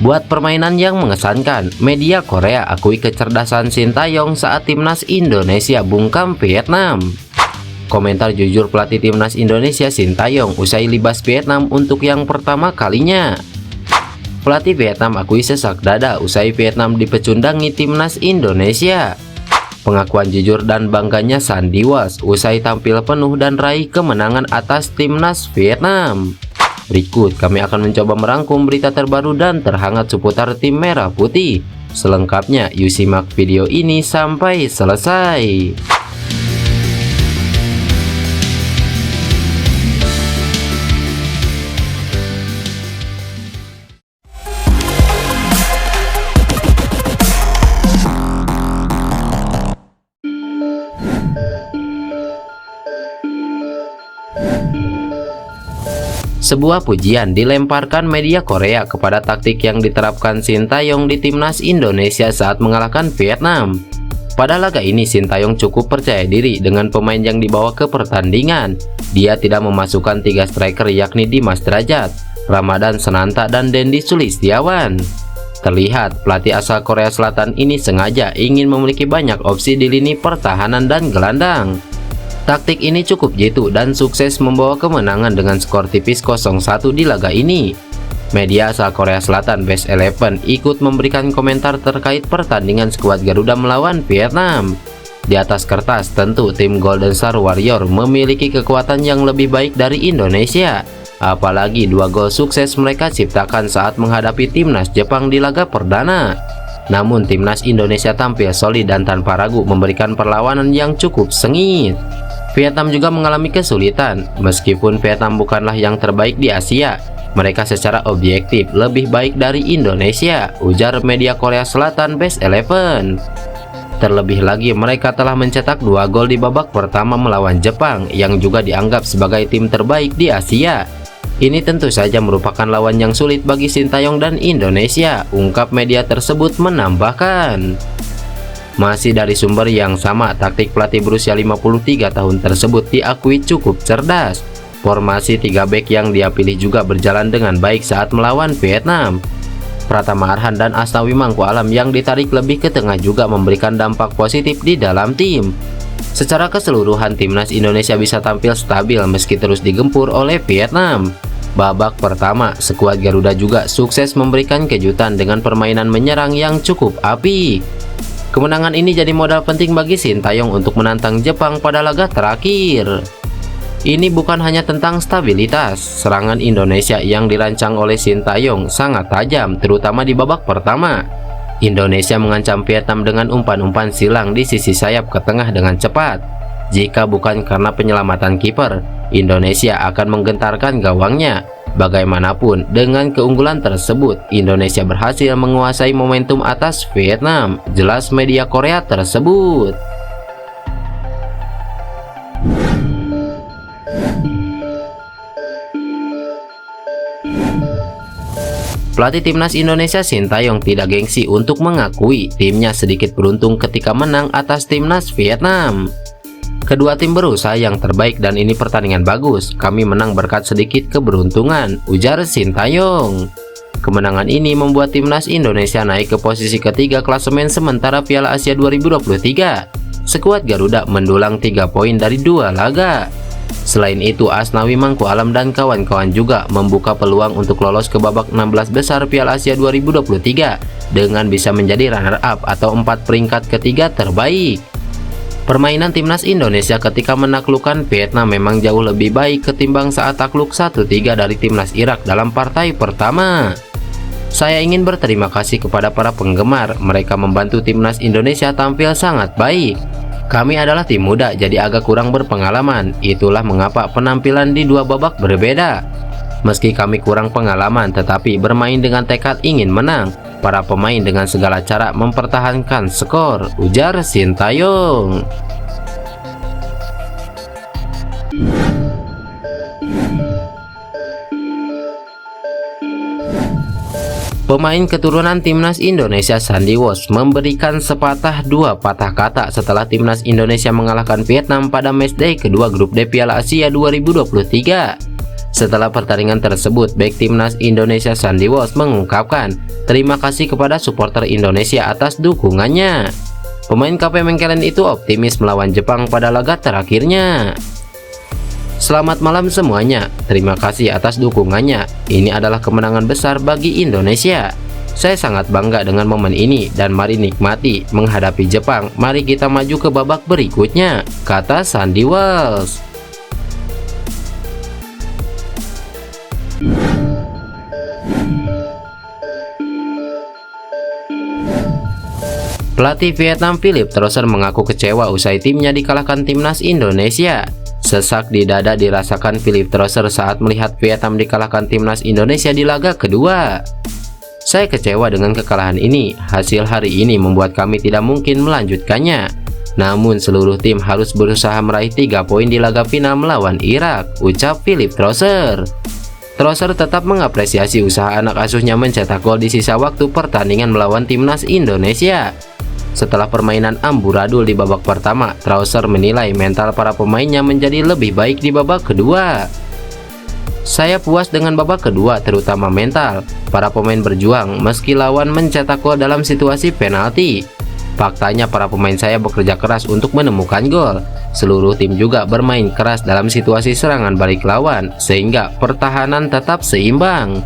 Buat permainan yang mengesankan, media Korea akui kecerdasan Sintayong saat timnas Indonesia bungkam Vietnam. Komentar jujur pelatih timnas Indonesia Sintayong usai libas Vietnam untuk yang pertama kalinya. Pelatih Vietnam akui sesak dada usai Vietnam dipecundangi timnas Indonesia. Pengakuan jujur dan bangganya Sandy Walsh usai tampil penuh dan raih kemenangan atas timnas Vietnam. Berikut kami akan mencoba merangkum berita terbaru dan terhangat seputar tim merah putih. Selengkapnya yuk simak video ini sampai selesai. Sebuah pujian dilemparkan media Korea kepada taktik yang diterapkan Sintayong di timnas Indonesia saat mengalahkan Vietnam. Pada laga ini Sintayong cukup percaya diri dengan pemain yang dibawa ke pertandingan. Dia tidak memasukkan 3 striker yakni Dimas Drajat, Ramadan Sananta, dan Dendi Sulistiawan. Terlihat pelatih asal Korea Selatan ini sengaja ingin memiliki banyak opsi di lini pertahanan dan gelandang. Taktik ini cukup jitu dan sukses membawa kemenangan dengan skor tipis 0-1 di laga ini. Media asal Korea Selatan Best 11 ikut memberikan komentar terkait pertandingan skuad Garuda melawan Vietnam. Di atas kertas tentu tim Golden Star Warrior memiliki kekuatan yang lebih baik dari Indonesia. Apalagi 2 gol sukses mereka ciptakan saat menghadapi timnas Jepang di laga perdana. Namun timnas Indonesia tampil solid dan tanpa ragu memberikan perlawanan yang cukup sengit. Vietnam juga mengalami kesulitan. Meskipun Vietnam bukanlah yang terbaik di Asia, mereka secara objektif lebih baik dari Indonesia, ujar media Korea Selatan Best 11. Terlebih lagi mereka telah mencetak 2 gol di babak pertama melawan Jepang yang juga dianggap sebagai tim terbaik di Asia. Ini tentu saja merupakan lawan yang sulit bagi Sintayong dan Indonesia, ungkap media tersebut menambahkan. Masih dari sumber yang sama, taktik pelatih berusia 53 tahun tersebut diakui cukup cerdas. Formasi 3 bek yang dia pilih juga berjalan dengan baik saat melawan Vietnam. Pratama Arhan dan Asnawi Mangkualam yang ditarik lebih ke tengah juga memberikan dampak positif di dalam tim. Secara keseluruhan timnas Indonesia bisa tampil stabil meski terus digempur oleh Vietnam. Babak pertama, skuad Garuda juga sukses memberikan kejutan dengan permainan menyerang yang cukup apik. Kemenangan ini jadi modal penting bagi Sintayong untuk menantang Jepang pada laga terakhir. Ini bukan hanya tentang stabilitas. Serangan Indonesia yang dirancang oleh Sintayong sangat tajam, terutama di babak pertama. Indonesia mengancam Vietnam dengan umpan-umpan silang di sisi sayap ke tengah dengan cepat. Jika bukan karena penyelamatan kiper, Indonesia akan menggentarkan gawangnya. Bagaimanapun, dengan keunggulan tersebut, Indonesia berhasil menguasai momentum atas Vietnam, jelas media Korea tersebut. Pelatih timnas Indonesia Sintayong tidak gengsi untuk mengakui timnya sedikit beruntung ketika menang atas timnas Vietnam. Kedua tim berusaha yang terbaik dan ini pertandingan bagus. Kami menang berkat sedikit keberuntungan, ujar Sintayong. Kemenangan ini membuat timnas Indonesia naik ke posisi ketiga klasemen sementara Piala Asia 2023. Skuad Garuda mendulang 3 poin dari 2 laga. Selain itu, Asnawi Mangkualam dan kawan-kawan juga membuka peluang untuk lolos ke babak 16 besar Piala Asia 2023 dengan bisa menjadi runner-up atau 4 peringkat ketiga terbaik. Permainan timnas Indonesia ketika menaklukkan Vietnam memang jauh lebih baik ketimbang saat takluk 1-3 dari timnas Irak dalam partai pertama. Saya ingin berterima kasih kepada para penggemar, mereka membantu timnas Indonesia tampil sangat baik. Kami adalah tim muda jadi agak kurang berpengalaman, itulah mengapa penampilan di 2 babak berbeda. Meski kami kurang pengalaman tetapi bermain dengan tekad ingin menang. Para pemain dengan segala cara mempertahankan skor, ujar Sintayong. Pemain keturunan timnas Indonesia Sandy Walsh memberikan sepatah 2 patah kata setelah timnas Indonesia mengalahkan Vietnam pada matchday kedua grup D Piala Asia 2023. Setelah pertandingan tersebut, bek timnas Indonesia Sandy Walsh mengungkapkan terima kasih kepada supporter Indonesia atas dukungannya. Pemain KP Mengkelen itu optimis melawan Jepang pada laga terakhirnya. Selamat malam semuanya, terima kasih atas dukungannya. Ini adalah kemenangan besar bagi Indonesia. Saya sangat bangga dengan momen ini dan mari nikmati menghadapi Jepang. Mari kita maju ke babak berikutnya, kata Sandy Walsh. Pelatih Vietnam Philipp Trosser mengaku kecewa usai timnya dikalahkan timnas Indonesia. Sesak di dada dirasakan Philipp Trosser saat melihat Vietnam dikalahkan timnas Indonesia di laga kedua. Saya kecewa dengan kekalahan ini. Hasil hari ini membuat kami tidak mungkin melanjutkannya. Namun seluruh tim harus berusaha meraih 3 poin di laga final melawan Irak, ucap Philipp Trosser. Trosser tetap mengapresiasi usaha anak asuhnya mencetak gol di sisa waktu pertandingan melawan timnas Indonesia. Setelah permainan amburadul di babak pertama, Trosser menilai mental para pemainnya menjadi lebih baik di babak kedua. Saya puas dengan babak kedua, terutama mental. Para pemain berjuang meski lawan mencetak gol dalam situasi penalti. Faktanya para pemain saya bekerja keras untuk menemukan gol. Seluruh tim juga bermain keras dalam situasi serangan balik lawan, sehingga pertahanan tetap seimbang.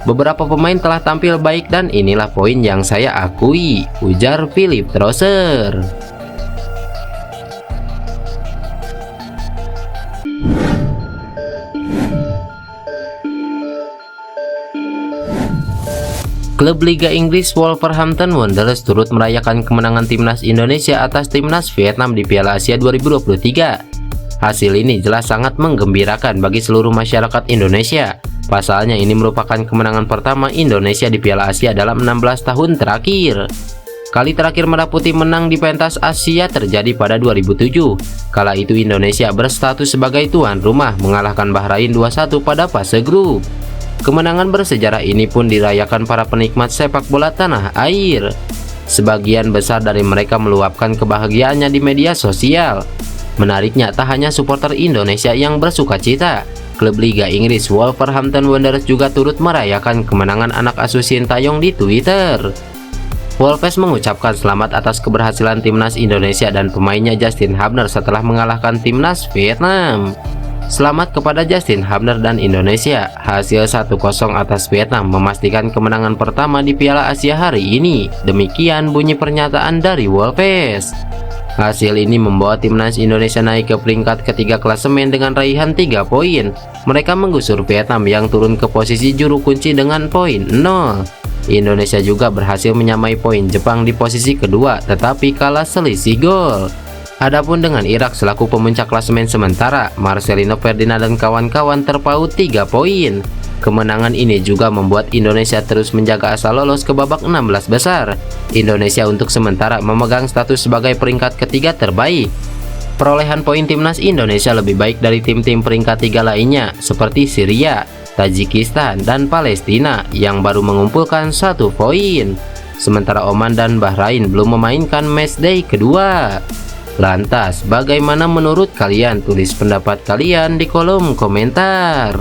Beberapa pemain telah tampil baik dan inilah poin yang saya akui, ujar Philipp Trosser. Klub Liga Inggris Wolverhampton Wanderers turut merayakan kemenangan timnas Indonesia atas timnas Vietnam di Piala Asia 2023. Hasil ini jelas sangat menggembirakan bagi seluruh masyarakat Indonesia. Pasalnya ini merupakan kemenangan pertama Indonesia di Piala Asia dalam 16 tahun terakhir. Kali terakhir Merah Putih menang di pentas Asia terjadi pada 2007. Kala itu Indonesia berstatus sebagai tuan rumah mengalahkan Bahrain 2-1 pada fase grup. Kemenangan bersejarah ini pun dirayakan para penikmat sepak bola tanah air. Sebagian besar dari mereka meluapkan kebahagiaannya di media sosial. Menariknya, tak hanya supporter Indonesia yang bersukacita. Klub Liga Inggris Wolverhampton Wanderers juga turut merayakan kemenangan anak asuh Sintayong di Twitter. Wolves mengucapkan selamat atas keberhasilan timnas Indonesia dan pemainnya Justin Hubner setelah mengalahkan timnas Vietnam. Selamat kepada Justin Hubner dan Indonesia. Hasil 1-0 atas Vietnam memastikan kemenangan pertama di Piala Asia hari ini. Demikian bunyi pernyataan dari Wolves. Hasil ini membawa timnas Indonesia naik ke peringkat ketiga klasemen dengan raihan 3 poin. Mereka menggusur Vietnam yang turun ke posisi juru kunci dengan poin 0. Indonesia juga berhasil menyamai poin Jepang di posisi kedua, tetapi kalah selisih gol. Adapun dengan Irak selaku pemuncak klasemen sementara, Marcelino Ferdinand dan kawan-kawan terpaut 3 poin. Kemenangan ini juga membuat Indonesia terus menjaga asa lolos ke babak 16 besar. Indonesia untuk sementara memegang status sebagai peringkat ketiga terbaik. Perolehan poin timnas Indonesia lebih baik dari tim-tim peringkat 3 lainnya seperti Syria, Tajikistan, dan Palestina yang baru mengumpulkan 1 poin. Sementara Oman dan Bahrain belum memainkan matchday kedua. Lantas, bagaimana menurut kalian? Tulis pendapat kalian di kolom komentar.